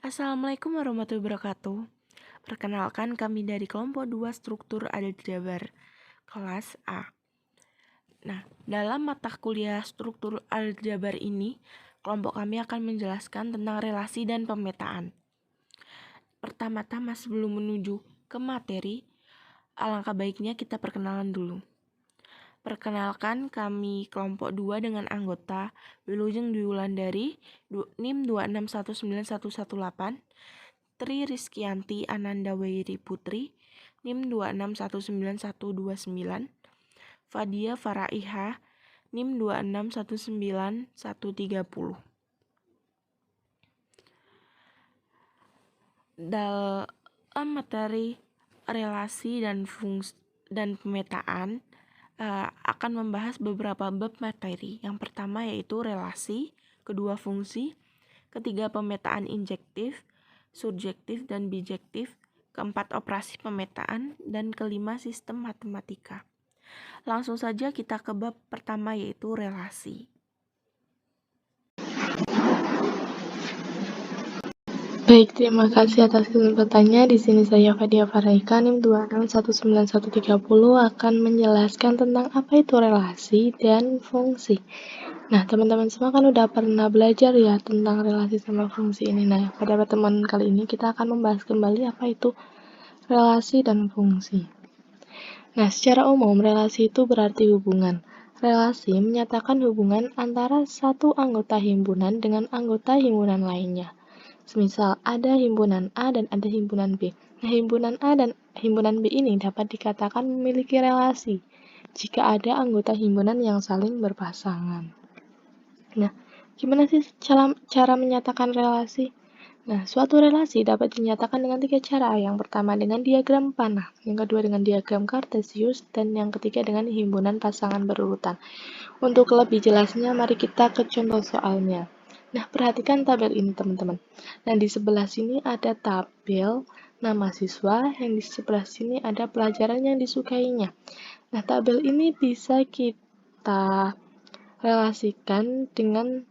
Assalamualaikum warahmatullahi wabarakatuh. Perkenalkan kami dari kelompok 2 struktur aljabar kelas A. Nah, dalam mata kuliah struktur aljabar ini, kelompok kami akan menjelaskan tentang relasi dan pemetaan. Pertama-tama sebelum menuju ke materi, alangkah baiknya kita perkenalan dulu. Perkenalkan kami kelompok 2 dengan anggota Wilujeng Dwi Wulandari, NIM 2619118, Tri Rizkyanti Ananda Wairi Putri, NIM 2619129, Fadia Faraiha, NIM 2619130. Dalam materi relasi dan fungsi dan pemetaan akan membahas beberapa bab materi. Yang pertama yaitu relasi, kedua fungsi, ketiga pemetaan injektif, subjektif dan bijektif, keempat operasi pemetaan, dan kelima sistem matematika. Langsung saja kita ke bab pertama yaitu relasi. Baik, terima kasih atas kesempatannya. Di sini saya Fadia Faraiha, NIM 2619130 akan menjelaskan tentang apa itu relasi dan fungsi. Nah, teman-teman semua kan udah pernah belajar ya tentang relasi sama fungsi ini. Nah, pada pertemuan kali ini kita akan membahas kembali apa itu relasi dan fungsi. Nah, secara umum relasi itu berarti hubungan. Relasi menyatakan hubungan antara satu anggota himpunan dengan anggota himpunan lainnya. Semisal ada himpunan A dan ada himpunan B. Nah, himpunan A dan himpunan B ini dapat dikatakan memiliki relasi jika ada anggota himpunan yang saling berpasangan. Nah, gimana sih cara menyatakan relasi? Nah, suatu relasi dapat dinyatakan dengan 3 cara. Yang pertama dengan diagram panah, yang kedua dengan diagram kartesius, dan yang ketiga dengan himpunan pasangan berurutan. Untuk lebih jelasnya, mari kita ke contoh soalnya. Nah, perhatikan tabel ini teman-teman. Nah, di sebelah sini ada tabel nama siswa, yang di sebelah sini ada pelajaran yang disukainya. Nah, tabel ini bisa kita relasikan dengan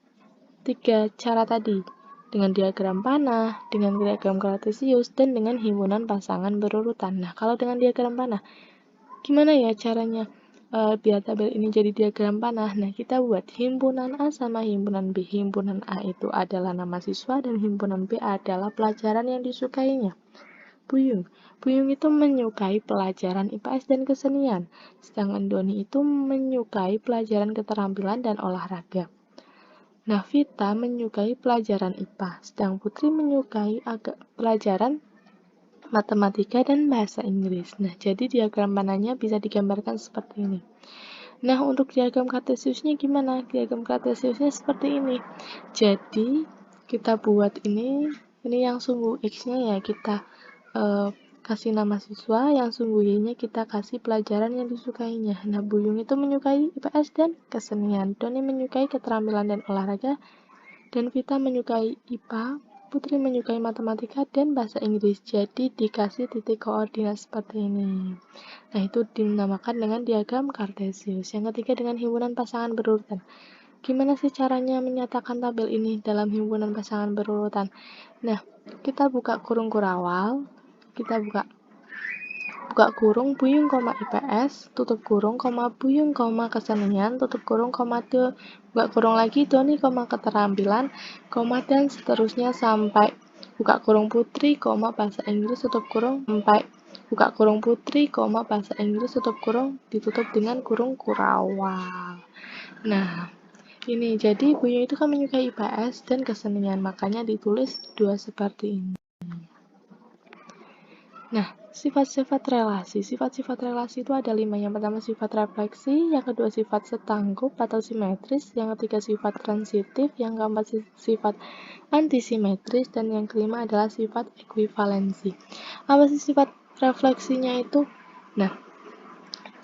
3 cara tadi. Dengan diagram panah, dengan diagram kartesius, dan dengan himpunan pasangan berurutan. Nah, kalau dengan diagram panah, gimana ya caranya? Biar tabel ini jadi diagram panah. Nah, kita buat himpunan A sama himpunan B. Himpunan A itu adalah nama siswa dan himpunan B adalah pelajaran yang disukainya. Buyung. Buyung itu menyukai pelajaran IPS dan kesenian, sedangkan Doni itu menyukai pelajaran keterampilan dan olahraga. Nah, Vita menyukai pelajaran IPA, sedang Putri menyukai pelajaran matematika dan bahasa Inggris. Nah, jadi diagram panahnya bisa digambarkan seperti ini. Nah, untuk diagram kartesiusnya gimana? Diagram kartesiusnya seperti ini. Jadi, kita buat ini yang sumbu X-nya ya kita kasih nama siswa, yang sumbu Y-nya kita kasih pelajaran yang disukainya. Nah, Buyung itu menyukai IPS dan kesenian, Doni menyukai keterampilan dan olahraga, dan Vita menyukai IPA, Putri menyukai matematika dan bahasa Inggris. Jadi dikasih titik koordinat seperti ini. Nah, itu dinamakan dengan diagram kartesius. Yang ketiga dengan himpunan pasangan berurutan. Gimana sih caranya menyatakan tabel ini dalam himpunan pasangan berurutan? Nah, kita buka kurung kurawal, kita buka kurung Buyung, IPS, tutup kurung, Buyung, kesenian, tutup kurung, buka kurung lagi Doni, keterampilan, dan seterusnya sampai buka kurung Putri, bahasa Inggris, tutup kurung, sampai buka kurung Putri, bahasa Inggris, tutup kurung, ditutup dengan kurung kurawal. Nah, ini jadi Buyung itu kan menyukai IPS dan kesenian, makanya ditulis dua seperti ini. Nah, sifat-sifat relasi. Sifat-sifat relasi itu ada 5. Yang pertama sifat refleksi, yang kedua sifat setangkup atau simetris, yang ketiga sifat transitif, yang keempat sifat antisimetris, dan yang kelima adalah sifat ekuivalensi. Apa sih sifat refleksinya itu? Nah,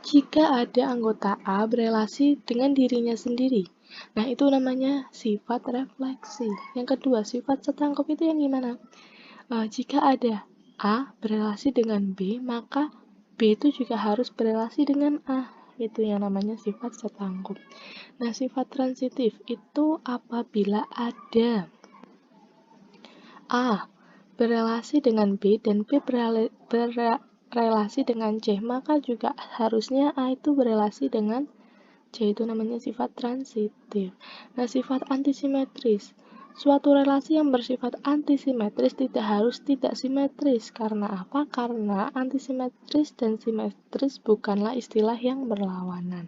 jika ada anggota A berelasi dengan dirinya sendiri, nah itu namanya sifat refleksi. Yang kedua, sifat setangkup itu yang gimana? Jika ada A berelasi dengan B, maka B itu juga harus berelasi dengan A. Itu yang namanya sifat setangkup. Nah, sifat transitif itu apabila ada A berelasi dengan B dan B berelasi dengan C, maka juga harusnya A itu berelasi dengan C, itu namanya sifat transitif. Nah, sifat antisimetris. Suatu relasi yang bersifat antisimetris tidak harus tidak simetris. Karena apa? Karena antisimetris dan simetris bukanlah istilah yang berlawanan.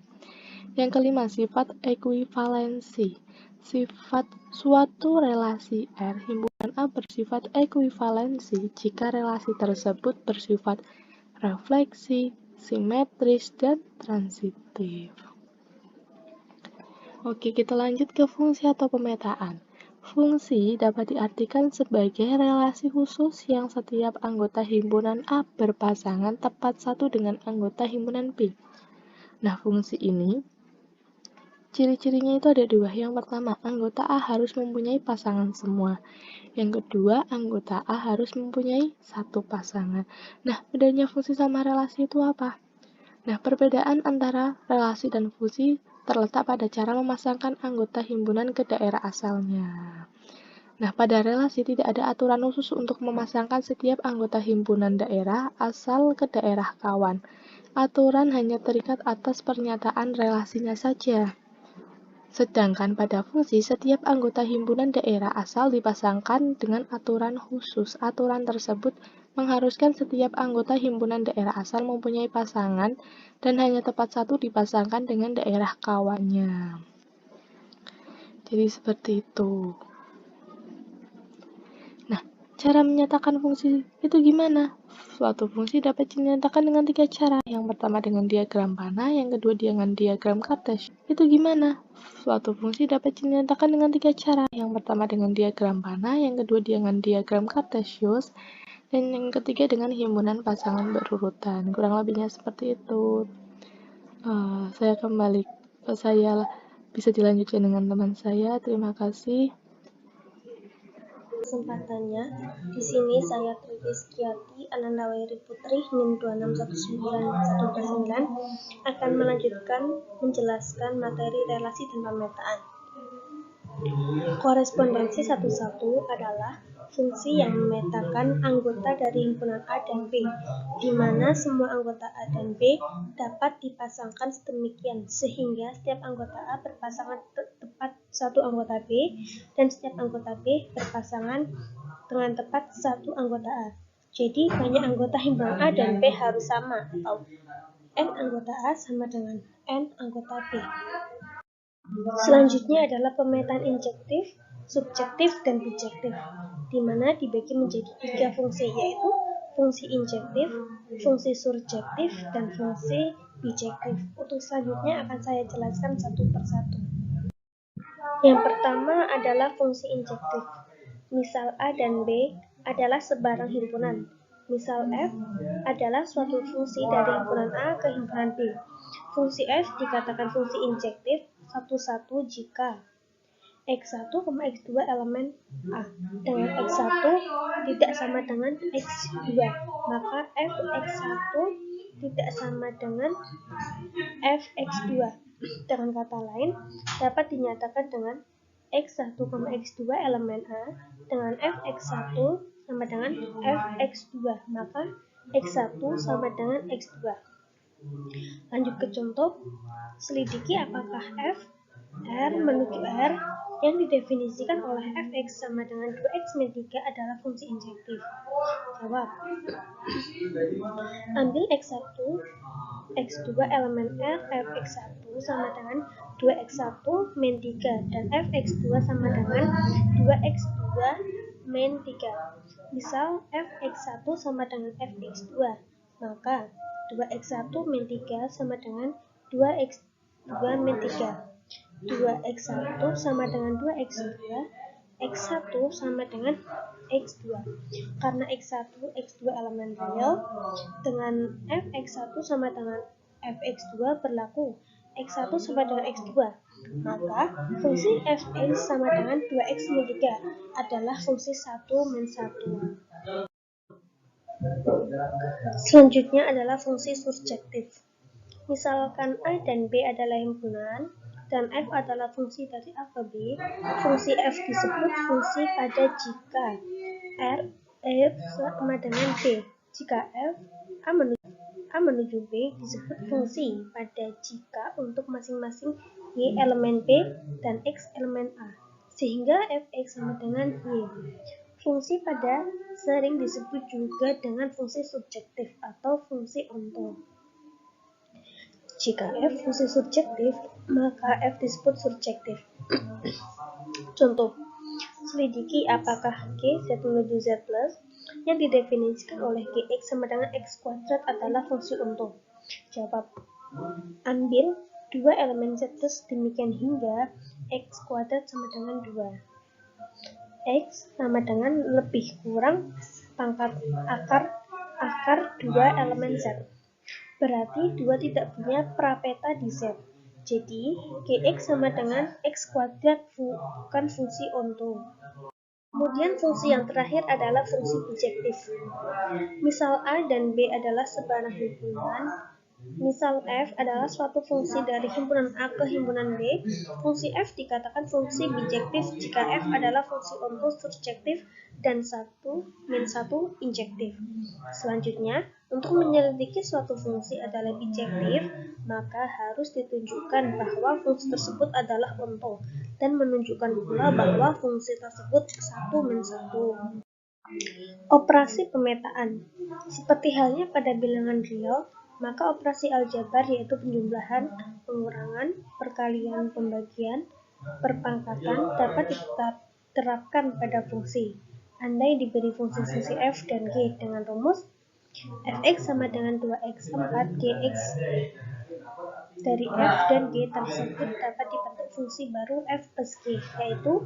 Yang kelima, sifat ekuivalensi. Sifat suatu relasi R himpunan A bersifat ekuivalensi jika relasi tersebut bersifat refleksi, simetris, dan transitif. Oke, kita lanjut ke fungsi atau pemetaan. Fungsi dapat diartikan sebagai relasi khusus yang setiap anggota himpunan A berpasangan tepat satu dengan anggota himpunan B. Nah, fungsi ini ciri-cirinya itu ada dua. Yang pertama, anggota A harus mempunyai pasangan semua. Yang kedua, anggota A harus mempunyai satu pasangan. Nah, bedanya fungsi sama relasi itu apa? Nah, perbedaan antara relasi dan fungsi terletak pada cara memasangkan anggota himpunan ke daerah asalnya. Nah, pada relasi tidak ada aturan khusus untuk memasangkan setiap anggota himpunan daerah asal ke daerah kawan. Aturan hanya terikat atas pernyataan relasinya saja. Sedangkan pada fungsi, setiap anggota himpunan daerah asal dipasangkan dengan aturan khusus. Aturan tersebut mengharuskan setiap anggota himpunan daerah asal mempunyai pasangan dan hanya tepat satu dipasangkan dengan daerah kawannya. Jadi seperti itu. Nah, cara menyatakan fungsi itu gimana? Suatu fungsi dapat dinyatakan dengan 3 cara. Yang pertama dengan diagram panah, yang kedua dengan diagram Cartesius. Itu gimana? Suatu fungsi dapat dinyatakan dengan 3 cara. Yang pertama dengan diagram panah, yang kedua dengan diagram Cartesius, dan yang ketiga dengan himpunan pasangan berurutan. Kurang lebihnya seperti itu. Saya bisa dilanjutkan dengan teman saya. Terima kasih. Kesempatannya, di sini saya Tri Rizkyati Anandaweri Putri NIM 2619129 akan melanjutkan menjelaskan materi relasi dan pemetaan. Korespondensi 11 adalah fungsi yang memetakan anggota dari himpunan A dan B, di mana semua anggota A dan B dapat dipasangkan sedemikian sehingga setiap anggota A berpasangan tepat satu anggota B dan setiap anggota B berpasangan dengan tepat satu anggota A. Jadi banyak anggota himpunan A dan B harus sama, atau N anggota A sama dengan N anggota B. Selanjutnya adalah pemetaan injektif, subjektif, dan bijektif, di mana dibagi menjadi 3 fungsi, yaitu fungsi injektif, fungsi surjektif, dan fungsi bijektif. Untuk selanjutnya akan saya jelaskan satu persatu. Yang pertama adalah fungsi injektif. Misal A dan B adalah sebarang himpunan. Misal F adalah suatu fungsi dari himpunan A ke himpunan B. Fungsi F dikatakan fungsi injektif satu-satu jika X1, X2 elemen A dengan X1 tidak sama dengan X2, maka Fx1 tidak sama dengan Fx2. Dengan kata lain, dapat dinyatakan dengan X1, X2 elemen A dengan Fx1 sama dengan Fx2, maka X1 sama dengan X2. Lanjut ke contoh, selidiki apakah F R menuju R yang didefinisikan oleh Fx sama dengan 2x min 3 adalah fungsi injektif. Jawab. Ambil X1, X2 elemen R, Fx1 sama dengan 2x1 min 3 dan Fx2 sama dengan 2x2 min 3. Misal Fx1 sama dengan Fx2, maka 2x1 min 3 sama dengan 2x2 min 3. 2x1 sama dengan 2x2, x1 sama dengan x2. Karena x1, x2 elemen real, dengan fx1 sama dengan fx2 berlaku x1 sama dengan x2. Maka fungsi fx sama dengan 2x min 3 adalah fungsi 1 min 1. Selanjutnya adalah fungsi surjektif. Misalkan A dan B adalah himpunan, dan F adalah fungsi dari A ke B, fungsi F disebut fungsi pada jika R F sama dengan B. Jika A menuju B disebut fungsi pada jika untuk masing-masing Y elemen B dan X elemen A, sehingga Fx sama dengan Y. Fungsi pada sering disebut juga dengan fungsi subjektif atau fungsi onto. Jika F fungsi subjektif, maka F disebut surjektif. Contoh, selidiki apakah G Z menuju Z plus yang didefinisikan oleh Gx sama dengan X kuadrat adalah fungsi onto. Jawab, ambil 2 elemen Z plus demikian hingga X kuadrat sama dengan 2. X sama dengan lebih kurang pangkat akar 2 elemen Z. Berarti 2 tidak punya prapeta di Z. Jadi, Gx sama dengan X kuadrat bukan fungsi onto. Kemudian fungsi yang terakhir adalah fungsi bijektif. Misal A dan B adalah sebarang himpunan. Misal F adalah suatu fungsi dari himpunan A ke himpunan B. Fungsi F dikatakan fungsi bijektif jika F adalah fungsi onto surjektif dan 1 injektif. Selanjutnya, untuk menyelidiki suatu fungsi adalah bijektif, maka harus ditunjukkan bahwa fungsi tersebut adalah onto dan menunjukkan pula bahwa fungsi tersebut 1-1. Operasi pemetaan. Seperti halnya pada bilangan real, maka operasi aljabar yaitu penjumlahan, pengurangan, perkalian, pembagian, perpangkatan dapat diterapkan pada fungsi. Andai diberi fungsi-fungsi f dan g dengan rumus fx sama dengan 2x 4 gx dari f dan g tersebut dapat dibentuk fungsi baru f plus g, yaitu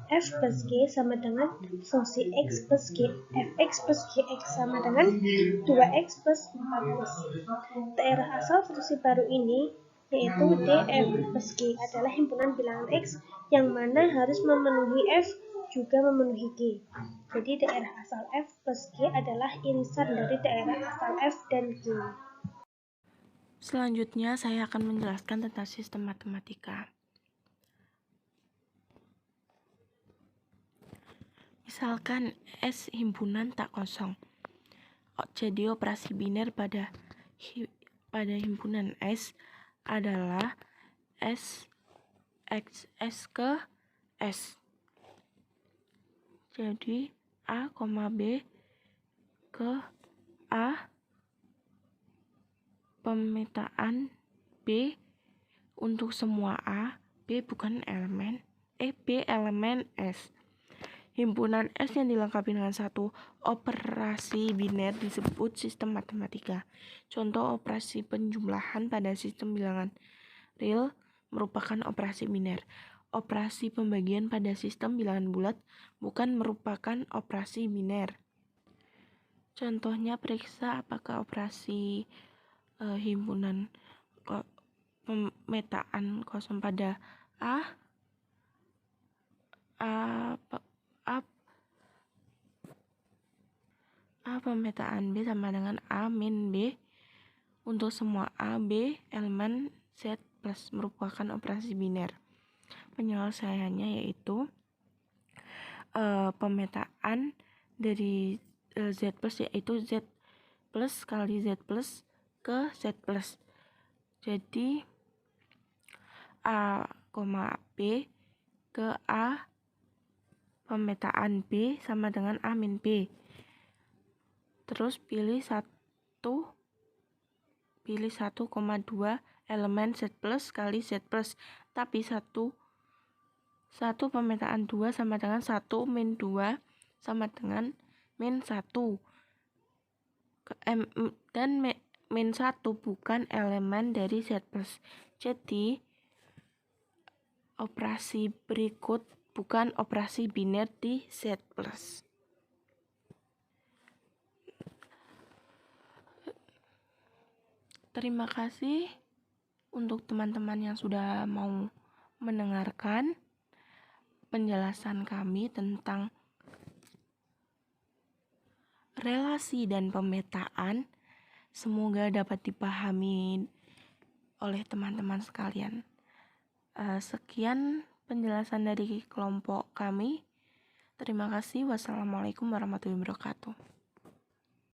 f plus g sama dengan fungsi x plus g. Fx plus gx sama dengan 2x plus 4x. Daerah asal fungsi baru ini, yaitu df plus g, adalah himpunan bilangan x yang mana harus memenuhi f juga memenuhi g. Jadi daerah asal f plus g adalah irisan dari daerah asal f dan g. Selanjutnya saya akan menjelaskan tentang sistem matematika. Misalkan S himpunan tak kosong. Jadi operasi biner pada himpunan S adalah S ke S. Jadi A, B ke A pemetaan B untuk semua A, B bukan elemen, B elemen S. Himpunan S yang dilengkapi dengan satu operasi biner disebut sistem matematika. Contoh operasi penjumlahan pada sistem bilangan real merupakan operasi biner. Operasi pembagian pada sistem bilangan bulat bukan merupakan operasi biner. Contohnya periksa apakah operasi himpunan pemetaan kosong pada A pemetaan B sama dengan A min B untuk semua A, B, elemen Z plus merupakan operasi biner. Penyelesaiannya yaitu pemetaan dari Z plus yaitu Z plus kali Z plus ke Z plus. Jadi A, B ke A pemetaan B sama dengan A min B. Terus pilih 1,2 elemen Z plus kali Z plus. Tapi 1 pemetaan 2 sama dengan 1 min 2 sama dengan min 1. Dan min 1 bukan elemen dari Z plus. Jadi operasi berikut bukan operasi biner di Z plus. Terima kasih untuk teman-teman yang sudah mau mendengarkan penjelasan kami tentang relasi dan pemetaan. Semoga dapat dipahami oleh teman-teman sekalian. Sekian penjelasan dari kelompok kami. Terima kasih. Wassalamualaikum warahmatullahi wabarakatuh.